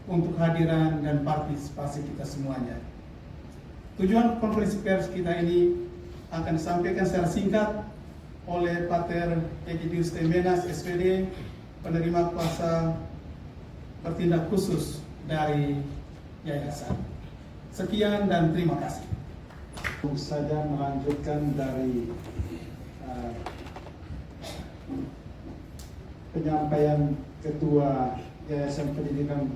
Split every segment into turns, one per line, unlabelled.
untuk hadiran dan partisipasi kita semuanya. Tujuan konferensi pers kita ini akan disampaikan secara singkat oleh Pater Egidius Temenas SPD, penerima kuasa bertindak khusus dari yayasan. Sekian dan terima kasih.
Saja melanjutkan dari penyampaian Ketua Yayasan Pendidikan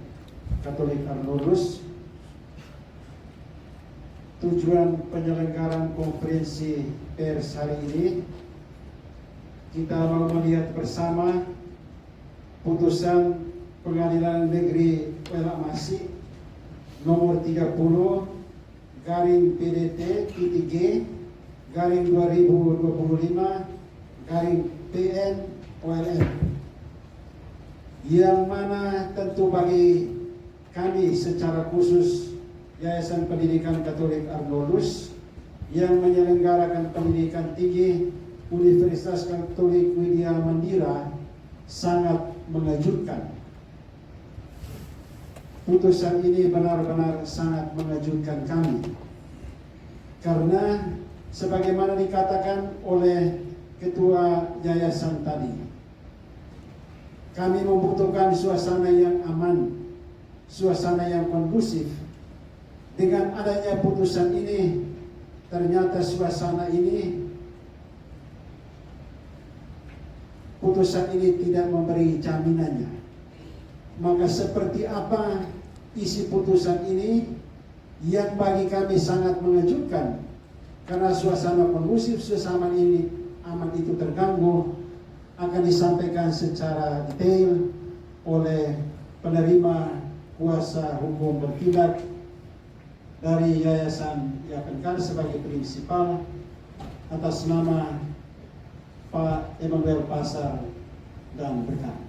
Katolik Arnoldus. Tujuan penyelenggaraan konferensi pers hari ini, kita mau melihat bersama putusan Pengadilan Negeri Wela Masih nomor 30 garing PDT G garing 2025 garing PN OLM, yang mana tentu bagi kami secara khusus Yayasan Pendidikan Katolik Arnoldus yang menyelenggarakan pendidikan tinggi Universitas Katolik Widya Mandira sangat mengejutkan. Putusan ini benar-benar sangat mengejutkan kami, karena sebagaimana dikatakan oleh Ketua Yayasan tadi, kami membutuhkan suasana yang aman, suasana yang kondusif. Dengan adanya putusan ini, ternyata suasana ini, putusan ini tidak memberi jaminannya. Maka seperti apa isi putusan ini yang bagi kami sangat mengejutkan, karena suasana kondusif, suasana ini aman itu terganggu, akan disampaikan secara detail oleh penerima kuasa hukum bertindak dari Yayasan Yapenkan sebagai prinsipal atas nama Pak Emmanuel Pasar dan Berkan.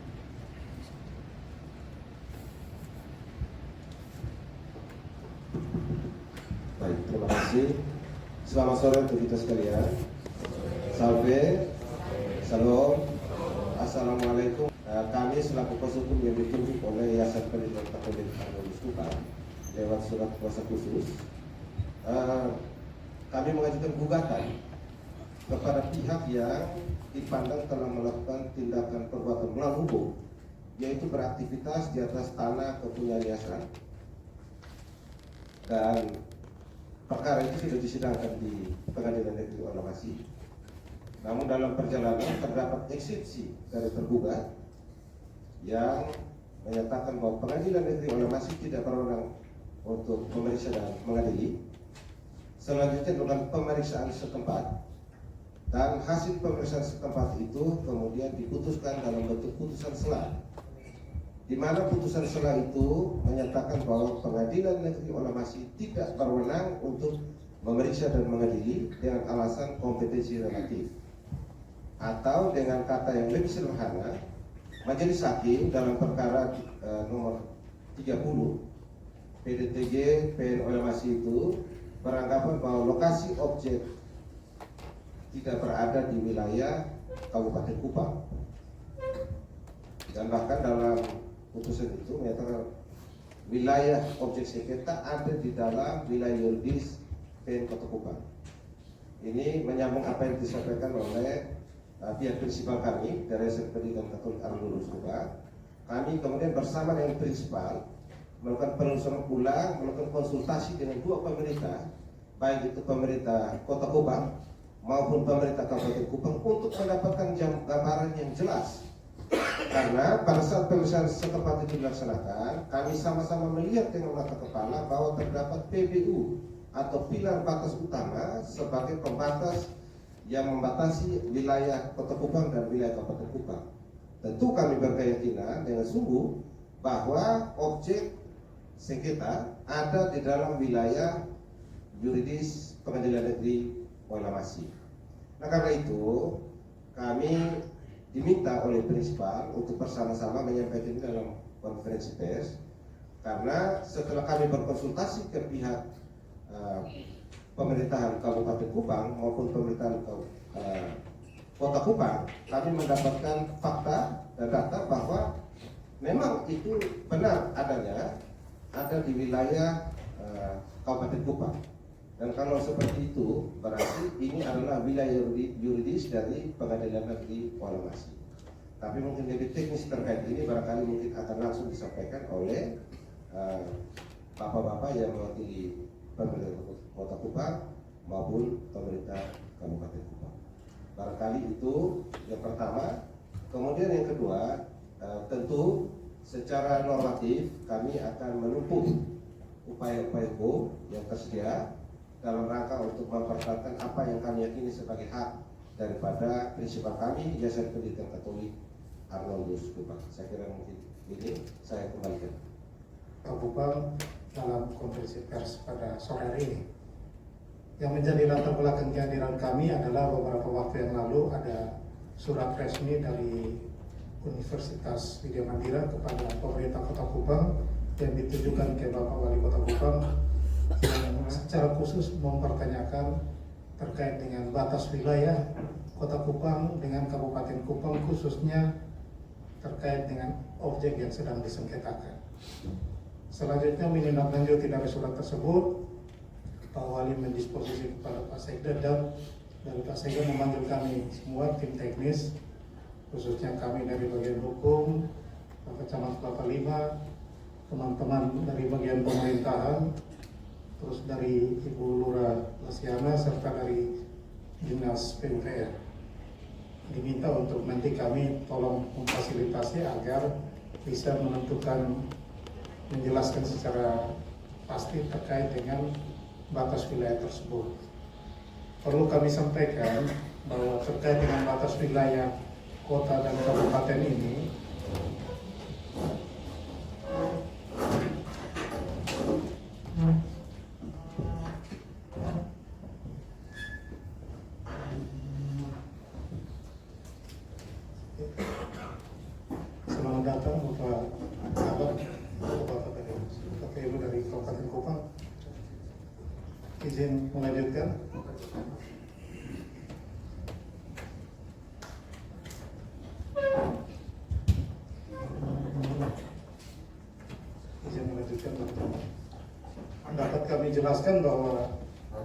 Baik, terima kasih. Selamat sore untuk kita sekalian. Salve, salam, assalamualaikum. Kami selaku kuasa hukum yang ditunjuk oleh Yayasan Pendidikan Katolik Arnoldus Tuban lewat surat kuasa khusus, kami mengajukan gugatan kepada pihak yang dipandang telah melakukan tindakan perbuatan melawan hukum, yaitu beraktivitas di atas tanah kepunyaan yayasan, dan perkara itu sudah disidangkan di Pengadilan Negeri Wela Masih. Namun dalam perjalanan terdapat eksepsi dari tergugat yang menyatakan bahwa Pengadilan Negeri Wela Masih tidak berwenang untuk memeriksa dan mengadili. Selanjutnya dengan pemeriksaan setempat, dan hasil pemeriksaan setempat itu kemudian diputuskan dalam bentuk putusan sela, di mana putusan sela itu menyatakan bahwa Pengadilan Negeri Wela Masih tidak berwenang untuk memeriksa dan mengadili dengan alasan kompetensi relatif, atau dengan kata yang lebih sederhana, majelis hakim dalam perkara nomor 30 PDTG PN Wela Masih itu beranggapan bahwa lokasi objek tidak berada di wilayah Kabupaten Kupang, dan bahkan dalam putusan itu menyatakan wilayah objek sengketa ada di dalam wilayah yuridis PN Kota Kupang. Ini menyambung apa yang disampaikan oleh pihak prinsipal kami dari Yayasan Pendidikan Katolik Arnoldus Tuban. Kami kemudian bersama dengan prinsipal melakukan penelusuran ulang, melakukan konsultasi dengan dua pemerintah, baik itu pemerintah Kota Kupang maupun pemerintah Kabupaten Kupang, untuk mendapatkan gambaran yang jelas. Karena pada saat pemeriksaan setempat itu dilaksanakan, kami sama-sama melihat dengan mata kepala bahwa terdapat PBU atau pilar batas utama sebagai pembatas yang membatasi wilayah Kota Kupang dan wilayah Kabupaten Kupang. Tentu kami berkeyakinan dengan sungguh bahwa objek sengketa ada di dalam wilayah yuridis Pengadilan Negeri Wela Masih. Nah, karena itu kami diminta oleh prinsipal untuk bersama-sama menyampaikan dalam konferensi pers, karena setelah kami berkonsultasi ke pihak pemerintahan Kabupaten Kupang maupun pemerintahan Kota Kupang, kami mendapatkan fakta dan data bahwa memang itu benar adanya ada di wilayah Kabupaten Kupang. Dan kalau seperti itu, berarti ini adalah wilayah yuridis dari Pengadilan Negeri Kuala Masih. Tapi mungkin lebih teknis terkait ini barangkali mungkin akan langsung disampaikan oleh bapak-bapak yang mewakili pemerintah Kota Kupang maupun pemerintah Kabupaten Kupang. Barangkali itu yang pertama. Kemudian yang kedua, tentu secara normatif kami akan menempuh upaya-upaya hukum yang tersedia dalam rangka untuk mempertahankan apa yang kami yakini sebagai hak daripada prinsipal kami Yayasan Pendidikan Katolik Arnoldus Kupang. Saya kira mungkin ini saya kembalikan.
Pak Bupal dalam konferensi pers pada sore hari ini. Yang menjadi latar belakang kehadiran kami adalah beberapa waktu yang lalu ada surat resmi dari Universitas Widya Mandira kepada pemerintah Kota Kupang yang ditujukan ke Bapak Wali Kota Kupang yang secara khusus mempertanyakan terkait dengan batas wilayah Kota Kupang dengan Kabupaten Kupang, khususnya terkait dengan objek yang sedang disengketakan. Selanjutnya menindaklanjuti dari surat tersebut, Pak Wali mendisposisi kepada Pak Sekda dan dari Pak Sekda memanggil kami semua tim teknis, khususnya kami dari bagian hukum, Pak Camat Kelapa Lima, teman-teman dari bagian pemerintahan, terus dari Ibu Lura Lasiana serta dari Dinas PUPR. Diminta untuk nanti kami tolong memfasilitasi agar bisa menjelaskan secara pasti terkait dengan batas wilayah tersebut. Perlu kami sampaikan bahwa terkait dengan batas wilayah kota dan kabupaten ini, selamat datang Bapak Ibu dari Kabupaten Kupang. Izin melanjutkan. Dapat kami jelaskan bahwa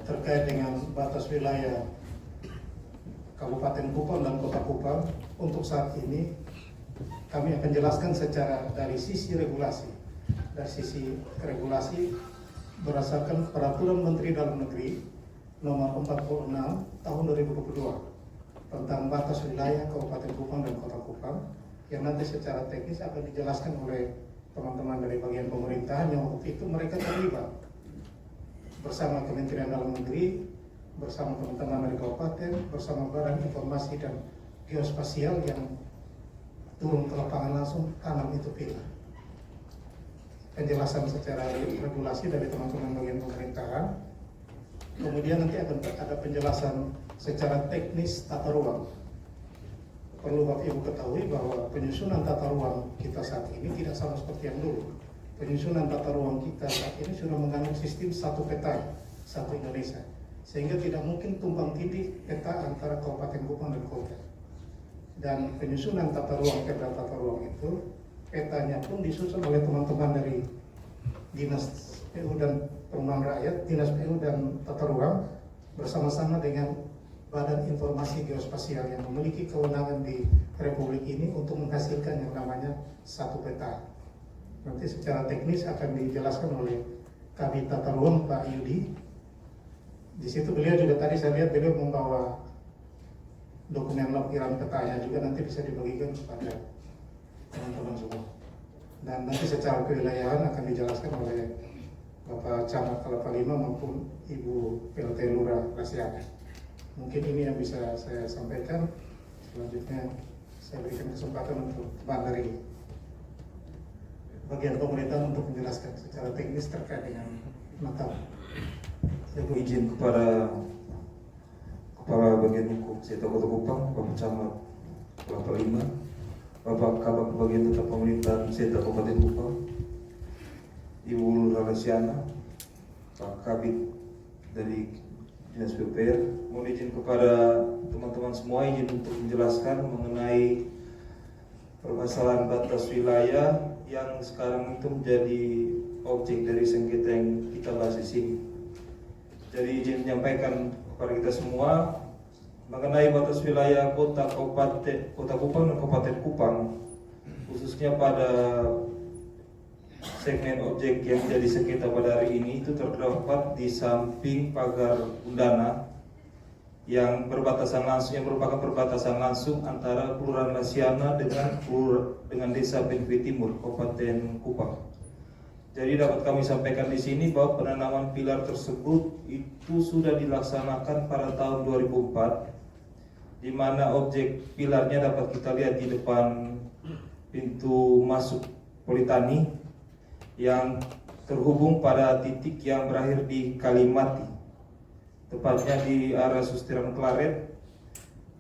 terkait dengan batas wilayah Kabupaten Kupang dan Kota Kupang, untuk saat ini kami akan jelaskan secara dari sisi regulasi. Dari sisi regulasi berdasarkan Peraturan Menteri Dalam Negeri Nomor 46 Tahun 2022 tentang batas wilayah Kabupaten Kupang dan Kota Kupang, yang nanti secara teknis akan dijelaskan oleh teman-teman dari bagian pemerintahan yang waktu itu mereka terlibat bersama Kementerian Dalam Negeri, bersama teman-teman dari kabupaten, bersama Badan Informasi dan Geospasial yang turun ke lapangan langsung tanam itu pilah. Penjelasan secara regulasi dari teman-teman bagian pemerintahan. Kemudian nanti akan ada penjelasan secara teknis tata ruang. Perlu Bapak Ibu ketahui bahwa penyusunan tata ruang kita saat ini tidak sama seperti yang dulu. Penyusunan tata ruang kita saat ini sudah mengandung sistem satu peta, satu Indonesia. Sehingga tidak mungkin tumpang tindih peta antara Kabupaten Kupang dan kota. Dan penyusunan tata ruang, peta tata ruang itu, petanya pun disusun oleh teman-teman dari Dinas PU dan Perumahan Rakyat, Dinas PU dan Tata Ruang bersama-sama dengan Badan Informasi Geospasial yang memiliki kewenangan di Republik ini untuk menghasilkan yang namanya satu peta. Nanti secara teknis akan dijelaskan oleh Kabid Tata Ruang Pak Yudi. Di situ beliau juga tadi saya lihat beliau membawa dokumen lampiran petanya juga, nanti bisa dibagikan kepada teman-teman semua. Dan nanti secara kewilayahan akan dijelaskan oleh Bapak Camat Kelapa Lima maupun Ibu PLT Lura Lasiana. Mungkin ini yang bisa saya sampaikan. Selanjutnya saya berikan kesempatan untuk teman dari bagian pemerintah untuk menjelaskan secara teknis terkait dengan Natal.
Izin kepada Kepala Bagian Hukum Seta Kota Kupang, Bapak Camat Kelapa Lima, Bapak Kabak Bagian Tetap Pemerintahan Seta Kabupaten Kupang, Ibu Lura Lasiana, Pak Kabid dari Dinas PUPR. Mohon izin kepada teman-teman semua, izin untuk menjelaskan mengenai permasalahan batas wilayah yang sekarang itu menjadi objek dari sengketa yang kita bahas di sini. Jadi izin menyampaikan kepada kita semua mengenai batas wilayah kota Kupang dan Kabupaten Kupang, khususnya pada segmen objek yang jadi sengketa pada hari ini itu terdapat di samping pagar undana yang merupakan perbatasan langsung antara Kelurahan Lasiana dengan Desa Penfui Timur, Kabupaten Kupang. Jadi dapat kami sampaikan di sini bahwa penanaman pilar tersebut itu sudah dilaksanakan pada tahun 2004, di mana objek pilarnya dapat kita lihat di depan pintu masuk Politani yang terhubung pada titik yang berakhir di Kalimati, tepatnya di arah Sustiran Klaret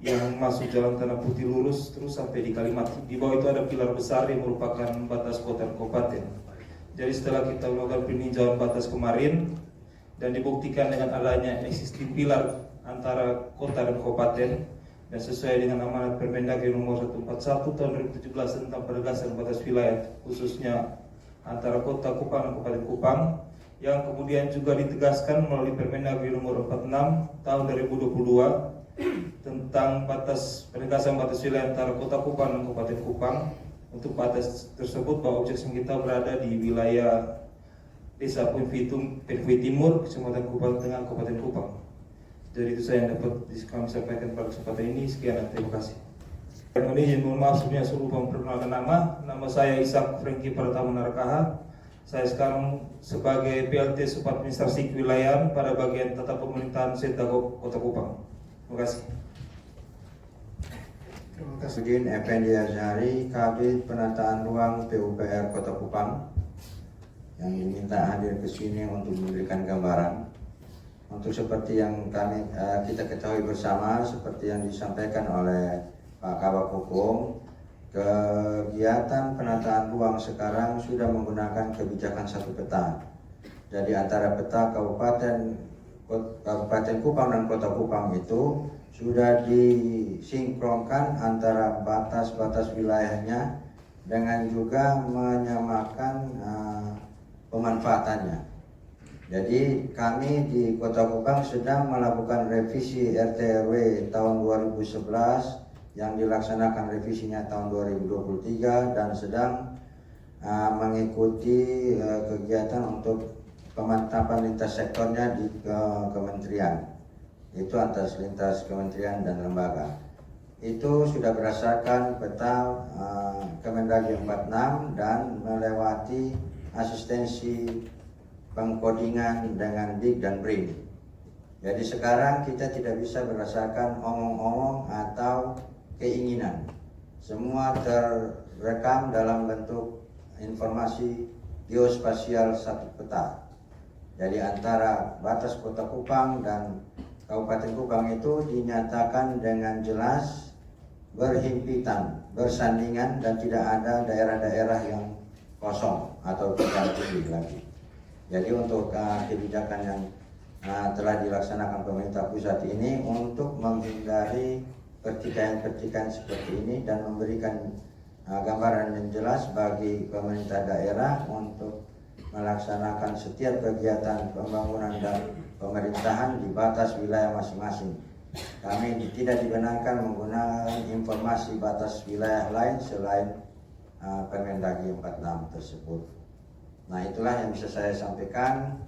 yang masuk Jalan Tanah Putih lurus terus sampai di Kalimati. Di bawah itu ada pilar besar yang merupakan batas kota dan kabupaten. Jadi setelah kita melakukan peninjauan batas kemarin dan dibuktikan dengan adanya existing pilar antara kota dan kabupaten dan sesuai dengan amanat Permendagri nomor 141 tahun 2017 tentang penegasan batas wilayah khususnya antara kota Kupang dan Kabupaten Kupang, yang kemudian juga ditegaskan melalui Permendagri nomor 46 tahun 2022 tentang penegasan batas wilayah antara kota Kupang dan Kabupaten Kupang. Untuk batas tersebut bahwa objek sengketa berada di wilayah Desa Penfui Timur, Kecamatan Kupang Tengah, Kabupaten Kupang. Jadi itu saya yang dapat kami sampaikan pada kesempatan ini. Sekian, terima kasih. Mohon izin, mohon maaf sebelumnya suruh memperkenalkan nama saya Ishak Franky Pratama Narkaha. Saya sekarang sebagai PLT Subadministrasi Kewilayahan pada bagian tata pemerintahan Seta Kota Kupang. Terima kasih.
Terima kasih.
Sudin Effendi Azhari, Kabid Penataan Ruang PUPR Kota Kupang, yang diminta hadir ke sini untuk memberikan gambaran. Untuk seperti yang kita ketahui bersama, seperti yang disampaikan oleh Pak Kabak Hukum, kegiatan penataan ruang sekarang sudah menggunakan kebijakan satu peta. Jadi antara peta Kabupaten Kupang dan Kota Kupang itu sudah disinkronkan antara batas-batas wilayahnya dengan juga menyamakan pemanfaatannya. Jadi kami di Kota Kupang sedang melakukan revisi RT/RW tahun 2011 yang dilaksanakan revisinya tahun 2023 dan sedang mengikuti kegiatan untuk pemantapan lintas sektornya di kementerian. Itu atas lintas kementerian dan lembaga. Itu sudah berdasarkan peta Kemendagri 46 dan melewati asistensi pengkodingan dengan DIK dan BRIN. Jadi sekarang kita tidak bisa berdasarkan omong-omong atau keinginan. Semua terrekam dalam bentuk informasi geospasial satu peta. Jadi antara batas Kota Kupang dan Kabupaten Kupang itu dinyatakan dengan jelas berhimpitan, bersandingan, dan tidak ada daerah-daerah yang kosong atau tidak tinggi lagi. Jadi untuk kebijakan yang telah dilaksanakan pemerintah pusat ini untuk menghindari pertikaian-pertikaian seperti ini dan memberikan gambaran yang jelas bagi pemerintah daerah untuk melaksanakan setiap kegiatan pembangunan dan pemerintahan di batas wilayah masing-masing. Kami tidak dibenarkan menggunakan informasi batas wilayah lain selain Permendagri 46 tersebut. Nah, itulah yang bisa saya sampaikan.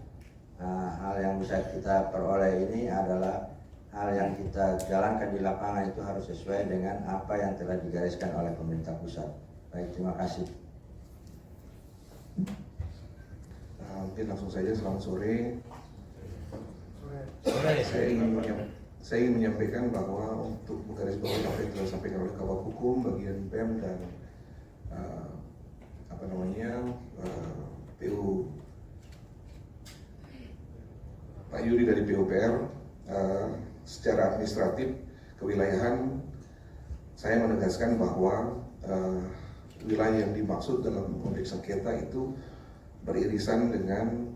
Hal yang bisa kita peroleh ini adalah hal yang kita jalankan di lapangan itu harus sesuai dengan apa yang telah digariskan oleh pemerintah pusat. Baik, terima kasih.
Mungkin langsung saja, selamat sore. Saya ingin menyampaikan bahwa untuk menggarisbawahi apa yang telah disampaikan oleh Kabak Hukum, bagian PEM dan PU Pak Yuri dari PUPR, secara administratif kewilayahan saya menegaskan bahwa wilayah yang dimaksud dalam objek sengketa itu beririsan dengan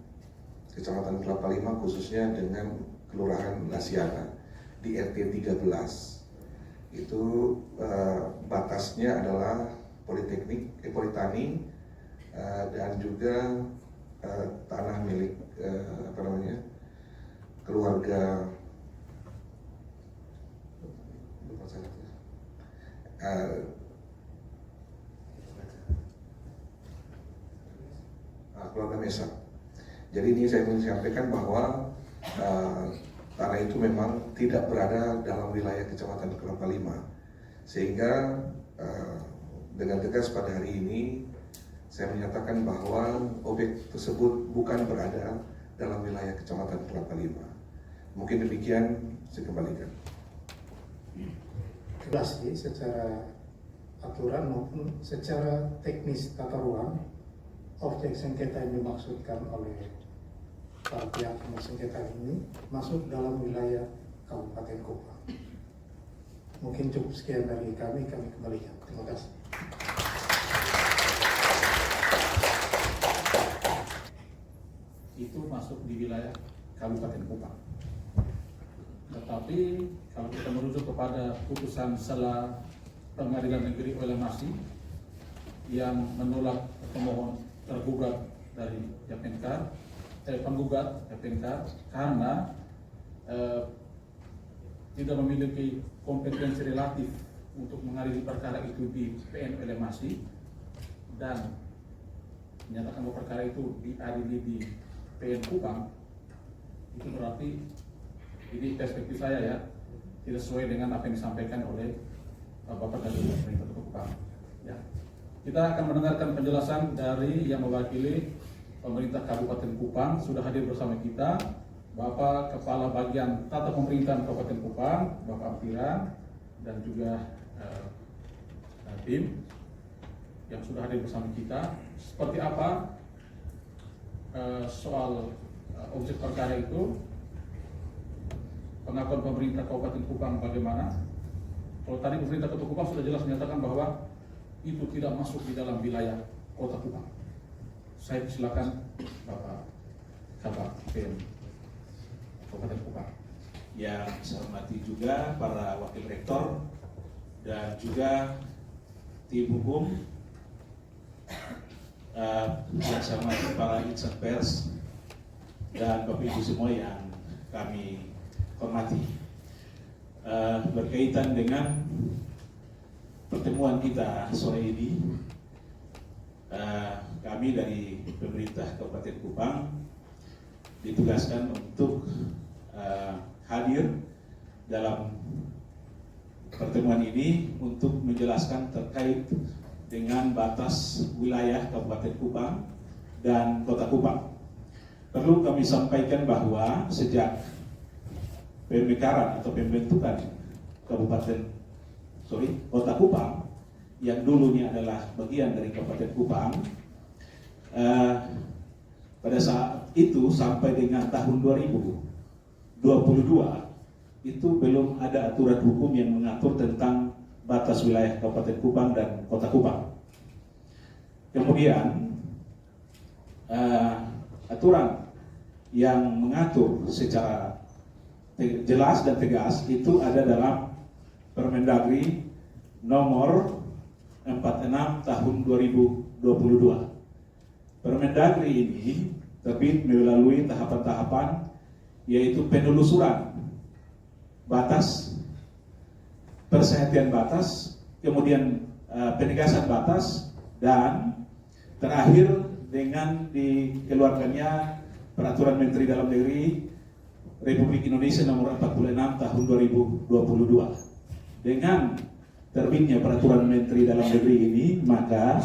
Kecamatan Kelapa Lima, khususnya dengan Kelurahan Lasiana di RT 13. Itu batasnya adalah Politani dan juga tanah milik keluarga keluarga Mesa. Jadi ini saya ingin sampaikan bahwa tanah itu memang tidak berada dalam wilayah Kecamatan Kelapa Lima, sehingga dengan tegas pada hari ini saya menyatakan bahwa objek tersebut bukan berada dalam wilayah Kecamatan Kelapa Lima. Mungkin demikian, saya kembalikan.
Jelas sih secara aturan maupun secara teknis tata ruang, objek sengketa yang dimaksudkan oleh para pihak yang sengketa ini masuk dalam wilayah Kabupaten Kupang. Mungkin cukup sekian dari kami kembalikan. Terima kasih.
Itu masuk di wilayah Kabupaten Kupang. Tetapi kalau kita merujuk kepada putusan Sela Pengadilan Negeri Olemasi yang menolak pemohon tergugat dari penggugat Japenkar karena tidak memiliki kompetensi relatif untuk mengadili perkara itu di PN Olemasi dan menyatakan bahwa perkara itu diadili di PN Kupang, itu berarti ini perspektif saya ya, tidak sesuai dengan apa yang disampaikan oleh Bapak dari Pemerintah Kota Kupang. Ya. Kita akan mendengarkan penjelasan dari yang mewakili Pemerintah Kabupaten Kupang. Sudah hadir bersama kita Bapak Kepala Bagian Tata Pemerintahan Kabupaten Kupang, Bapak Ampiran, dan juga tim yang sudah hadir bersama kita. Seperti apa soal objek perkara itu, pengakuan pemerintah Kabupaten Kupang bagaimana? Kalau tadi pemerintah Kota Kupang sudah jelas menyatakan bahwa itu tidak masuk di dalam wilayah Kota Kupang. Saya silakan Bapak Kabak PM Kabupaten Kupang.
Yang saya hormati juga para wakil rektor dan juga tim hukum, yang saya hormati para insan pers dan Bapak Ibu semua yang kami hormati. Berkaitan dengan pertemuan kita sore ini, kami dari pemerintah Kabupaten Kupang ditugaskan untuk hadir dalam pertemuan ini untuk menjelaskan terkait dengan batas wilayah Kabupaten Kupang dan Kota Kupang. Perlu kami sampaikan bahwa sejak pemekaran atau pembentukan Kota Kupang yang dulunya adalah bagian dari Kabupaten Kupang, pada saat itu sampai dengan tahun 2022 itu belum ada aturan hukum yang mengatur tentang batas wilayah Kabupaten Kupang dan Kota Kupang. Kemudian aturan yang mengatur secara jelas dan tegas itu ada dalam Permendagri nomor 46 tahun 2022. Permendagri ini terbit melalui tahapan-tahapan, yaitu penelusuran batas, persehatian batas, kemudian penegasan batas, dan terakhir dengan dikeluarkannya Peraturan Menteri Dalam Negeri Republik Indonesia nomor 46 tahun 2022. Dengan terbitnya Peraturan Menteri Dalam Negeri ini, maka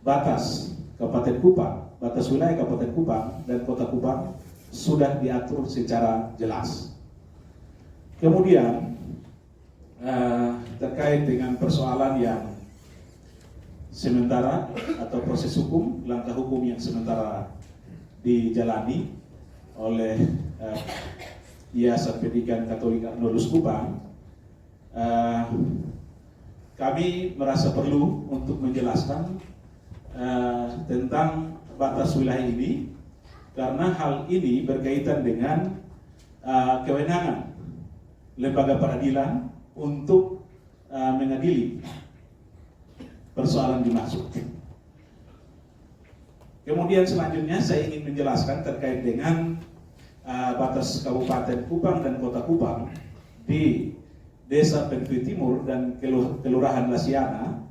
batas Kabupaten Kupang, batas wilayah Kabupaten Kupang dan Kota Kupang sudah diatur secara jelas. Kemudian terkait dengan persoalan yang sementara atau proses hukum, langkah hukum yang sementara dijalani oleh Yayasan Pendidikan Katolik Arnoldus Kupang, kami merasa perlu untuk menjelaskan tentang batas wilayah ini, karena hal ini berkaitan dengan kewenangan lembaga peradilan untuk mengadili persoalan dimaksud. Kemudian selanjutnya saya ingin menjelaskan terkait dengan batas Kabupaten Kupang dan Kota Kupang di Desa Penfui Timur dan Kelurahan Lasiana.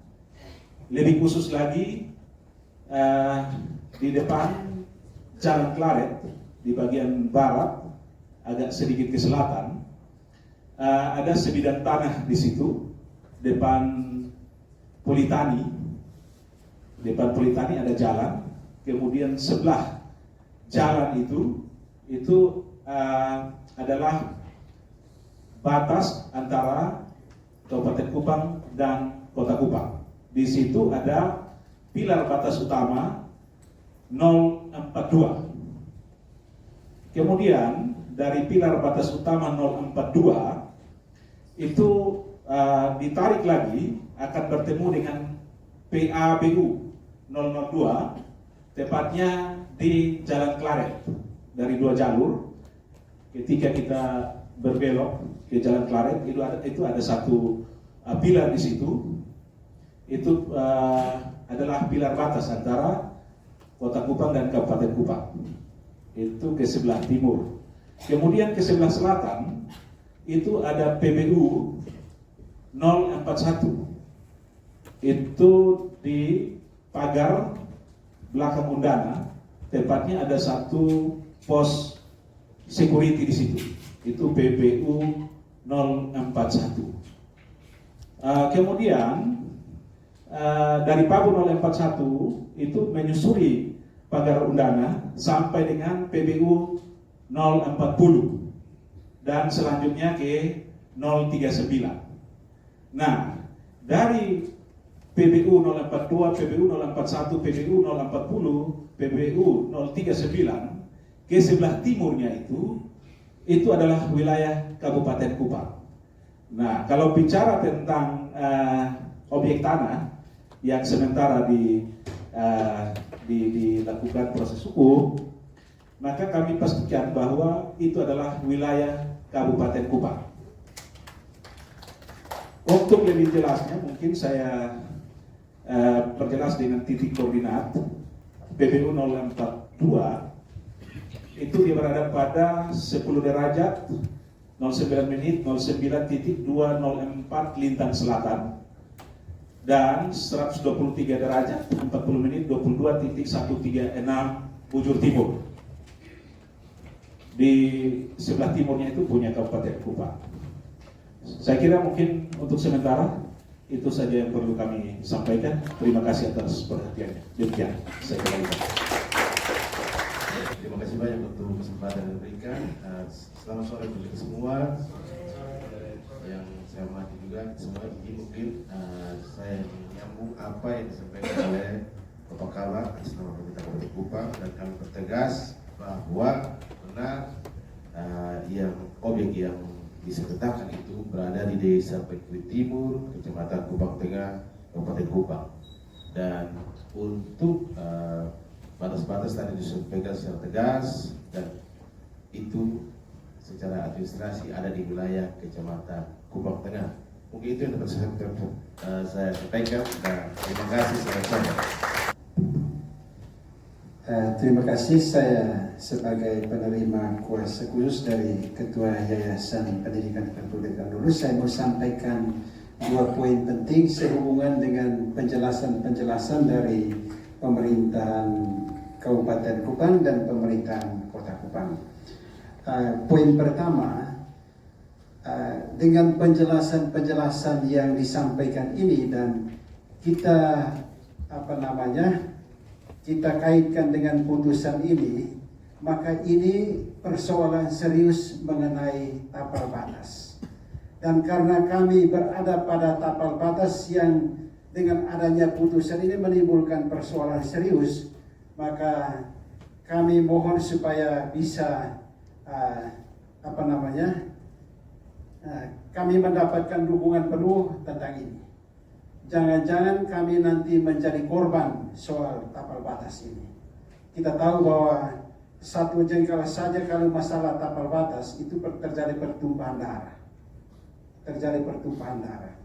Lebih khusus lagi di depan Jalan Klaret di bagian barat, agak sedikit ke selatan, ada sebidang tanah di situ depan Politani. Depan Politani ada jalan. Kemudian sebelah jalan itu adalah batas antara Kabupaten Kupang dan Kota Kupang. Di situ ada pilar batas utama 042. Kemudian dari pilar batas utama 042 itu ditarik lagi akan bertemu dengan PABU 002, tepatnya di Jalan Klaret. Dari 2 jalur, ketika kita berbelok ke Jalan Klaret itu ada satu pilar di situ. Itu adalah pilar batas antara Kota Kupang dan Kabupaten Kupang. Itu ke sebelah timur. Kemudian ke sebelah selatan itu ada PBU 041. Itu di pagar belakang Undana, tepatnya ada satu pos security di situ. Itu PBU 041. Kemudian dari Pabu 041 itu menyusuri pagar Undana sampai dengan PBU 040 dan selanjutnya ke 039. Nah, dari PBU 042, PBU 041, PBU 040, PBU 039 ke sebelah timurnya itu adalah wilayah Kabupaten Kupang. Nah, kalau bicara tentang objek tanah yang sementara dilakukan proses hukum, maka kami pastikan bahwa itu adalah wilayah Kabupaten Kupang. Untuk lebih jelasnya mungkin saya perjelas dengan titik koordinat. PBU 042 itu dia berada pada 10 derajat 09 menit 09.204 Lintang Selatan dan 123 derajat 40 menit 22.136 Bujur Timur. Di sebelah timurnya itu punya Kabupaten Kupang. Saya kira mungkin untuk sementara itu saja yang perlu kami sampaikan. Terima kasih atas perhatiannya. Demikian saya kembalikan.
Terima kasih banyak untuk kesempatan yang diberikan. Selamat sore bagi semua. Yang saya hormati juga semua. Jadi mungkin saya menyambung apa yang disampaikan oleh Bapak Kabak atas nama Pemerintah Kabupaten Kupang, dan kami pertegas bahwa benar yang objek yang disertakan itu berada di Desa Penfui Timur, Kecamatan Kupang Tengah, Kabupaten Kupang. Dan untuk batas-batas tadi disampaikan secara tegas, dan itu secara administrasi ada di wilayah Kecamatan Kupang Tengah. Mungkin itu yang dapat saya sampaikan, dan terima kasih sama-sama.
Terima kasih. Saya sebagai penerima kuasa khusus dari Ketua Yayasan Pendidikan Pendidikan Lulus, saya mau sampaikan 2 poin penting sehubungan dengan penjelasan dari pemerintahan Kabupaten Kupang dan pemerintahan Kota Kupang. Poin pertama, dengan penjelasan yang disampaikan ini dan kita kita kaitkan dengan putusan ini, maka ini persoalan serius mengenai tapal batas. Dan karena kami berada pada tapal batas yang dengan adanya putusan ini menimbulkan persoalan serius, maka kami mohon supaya bisa kami mendapatkan dukungan penuh tentang ini. Jangan-jangan kami nanti menjadi korban soal tapal batas ini. Kita tahu bahwa satu jengkal saja kalau masalah tapal batas itu terjadi pertumpahan darah.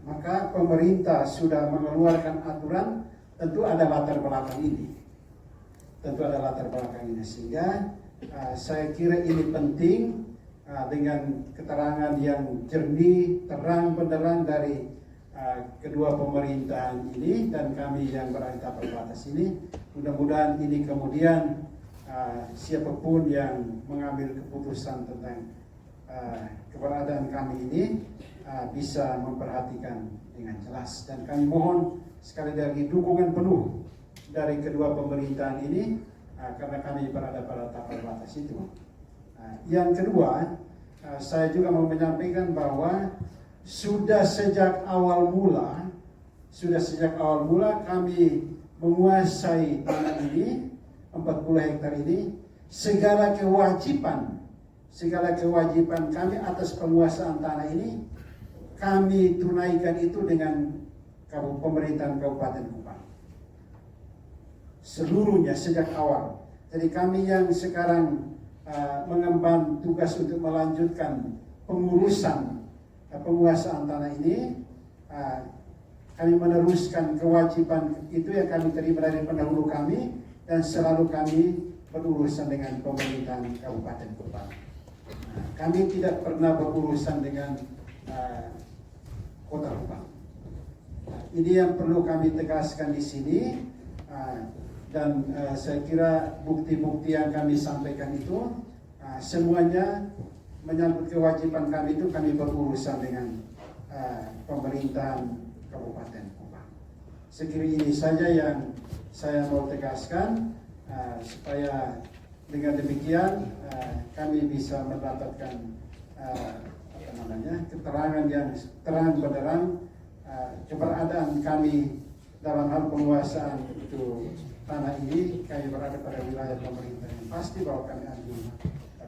Maka pemerintah sudah mengeluarkan aturan, tentu ada latar belakang ini. tentu ada latar belakangnya, sehingga saya kira ini penting dengan keterangan yang jernih, terang benderang dari kedua pemerintahan ini dan kami yang berada di tapal batas ini. Mudah-mudahan ini kemudian siapapun yang mengambil keputusan tentang keberadaan kami ini bisa memperhatikan dengan jelas, dan kami mohon sekali lagi dukungan penuh dari kedua pemerintahan ini karena kami berada pada tapal batas itu. Yang kedua, saya juga mau menyampaikan bahwa sudah sejak awal mula kami menguasai tanah ini 40 hektar ini. Segala kewajiban kami atas penguasaan tanah ini kami tunaikan itu dengan pemerintahan Kabupaten Kupang seluruhnya sejak awal. Jadi kami yang sekarang mengemban tugas untuk melanjutkan pengurusan penguasaan tanah ini, kami meneruskan kewajiban itu yang kami terima dari pendahulu kami, dan selalu kami berurusan dengan pemerintahan Kabupaten Kupang. Kami tidak pernah berurusan dengan Kota Kupang. Ini yang perlu kami tegaskan di sini, dan saya kira bukti-bukti yang kami sampaikan itu semuanya menyangkut kewajiban kami itu kami berurusan dengan pemerintahan Kabupaten Kupang. Sekira ini saja yang saya mau tegaskan, supaya dengan demikian kami bisa mendapatkan keterangan yang terang benderang keberadaan kami dalam hal penguasaan itu tanah ini. Kami berada pada wilayah pemerintah yang pasti bahwa kami ada di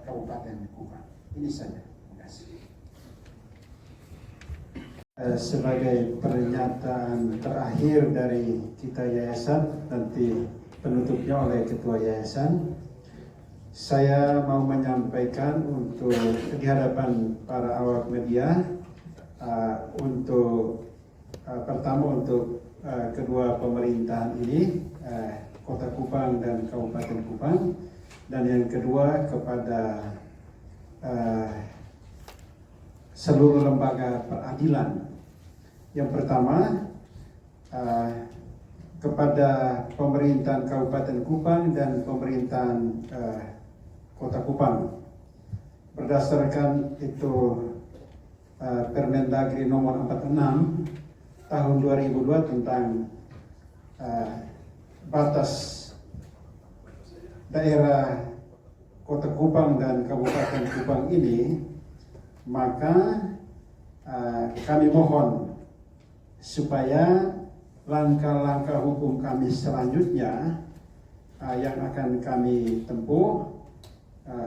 Kabupaten Kupang. Ini saja. Terima kasih. Sebagai pernyataan terakhir dari kita yayasan, nanti penutupnya oleh ketua yayasan, saya mau menyampaikan untuk di hadapan para awak media, pertama untuk kedua pemerintahan ini, Kota Kupang dan Kabupaten Kupang, dan yang kedua kepada seluruh lembaga peradilan. Yang pertama kepada pemerintahan Kabupaten Kupang dan pemerintahan Kota Kupang, berdasarkan itu Permendagri nomor 46 tahun 2002 tentang batas daerah Kota Kupang dan Kabupaten Kupang ini, maka kami mohon supaya langkah-langkah hukum kami selanjutnya yang akan kami tempuh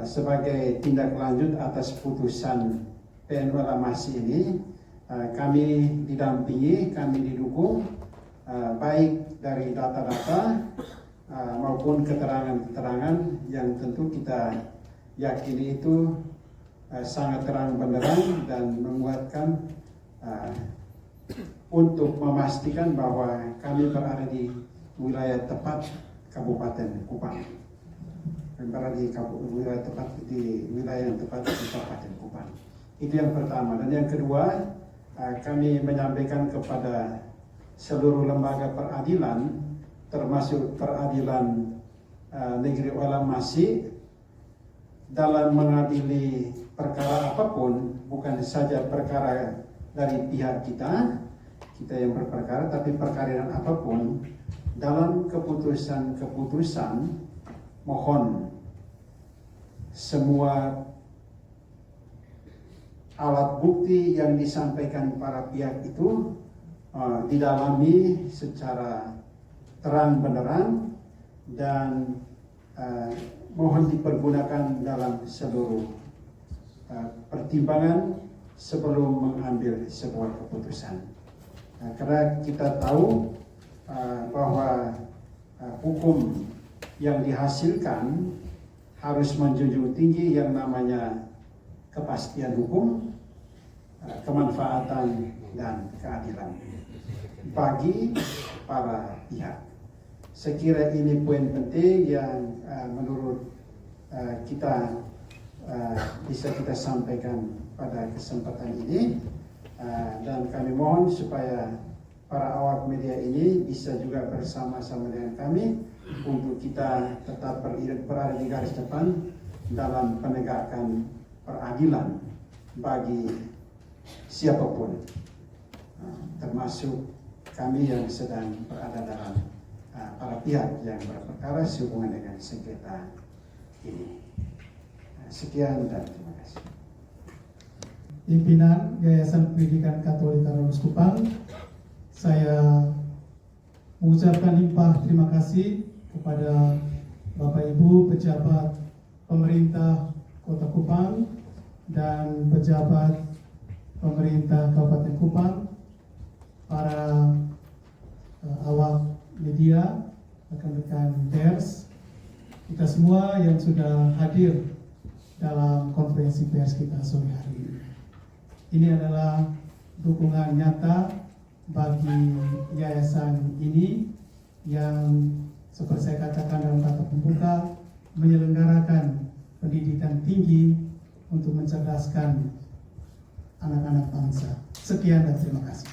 sebagai tindak lanjut atas putusan PN Walamasi ini, kami didampingi, kami didukung baik dari data-data maupun keterangan-keterangan yang tentu kita yakini itu sangat terang benderang dan menguatkan untuk memastikan bahwa kami berada di wilayah tepat Kabupaten Kupang. Kami berada di wilayah yang tepat di Kabupaten Kupang. Itu yang pertama. Dan yang kedua, kami menyampaikan kepada seluruh lembaga peradilan, termasuk peradilan negeri Walamasi, dalam mengadili perkara apapun, bukan saja perkara dari pihak kita yang berperkara, tapi perkara apapun, dalam keputusan-keputusan, mohon semua alat bukti yang disampaikan para pihak itu didalami secara terang benderang dan mohon dipergunakan dalam seluruh pertimbangan sebelum mengambil sebuah keputusan. Karena kita tahu bahwa hukum yang dihasilkan harus menjunjung tinggi yang namanya kepastian hukum, kemanfaatan, dan keadilan bagi para pihak. Saya kira ini poin penting yang menurut kita bisa kita sampaikan pada kesempatan ini, dan kami mohon supaya para awak media ini bisa juga bersama-sama dengan kami untuk kita tetap berada di garis depan dalam penegakan peradilan bagi siapapun, termasuk kami yang sedang berada dalam para pihak yang berperkara sehubungan dengan sengketa ini. Sekian dan terima kasih.
Pimpinan Yayasan Pendidikan Katolik Tarunas Kupang, saya mengucapkan limpah terima kasih kepada Bapak Ibu pejabat pemerintah Kota Kupang dan pejabat pemerintah Kabupaten Kupang, para awak media, rekan-rekan pers, kita semua yang sudah hadir dalam konferensi pers kita sore hari ini. Ini adalah dukungan nyata bagi yayasan ini yang seperti saya katakan dalam kata pembuka, menyelenggarakan pendidikan tinggi untuk mencerdaskan anak-anak bangsa. Sekian dan terima kasih.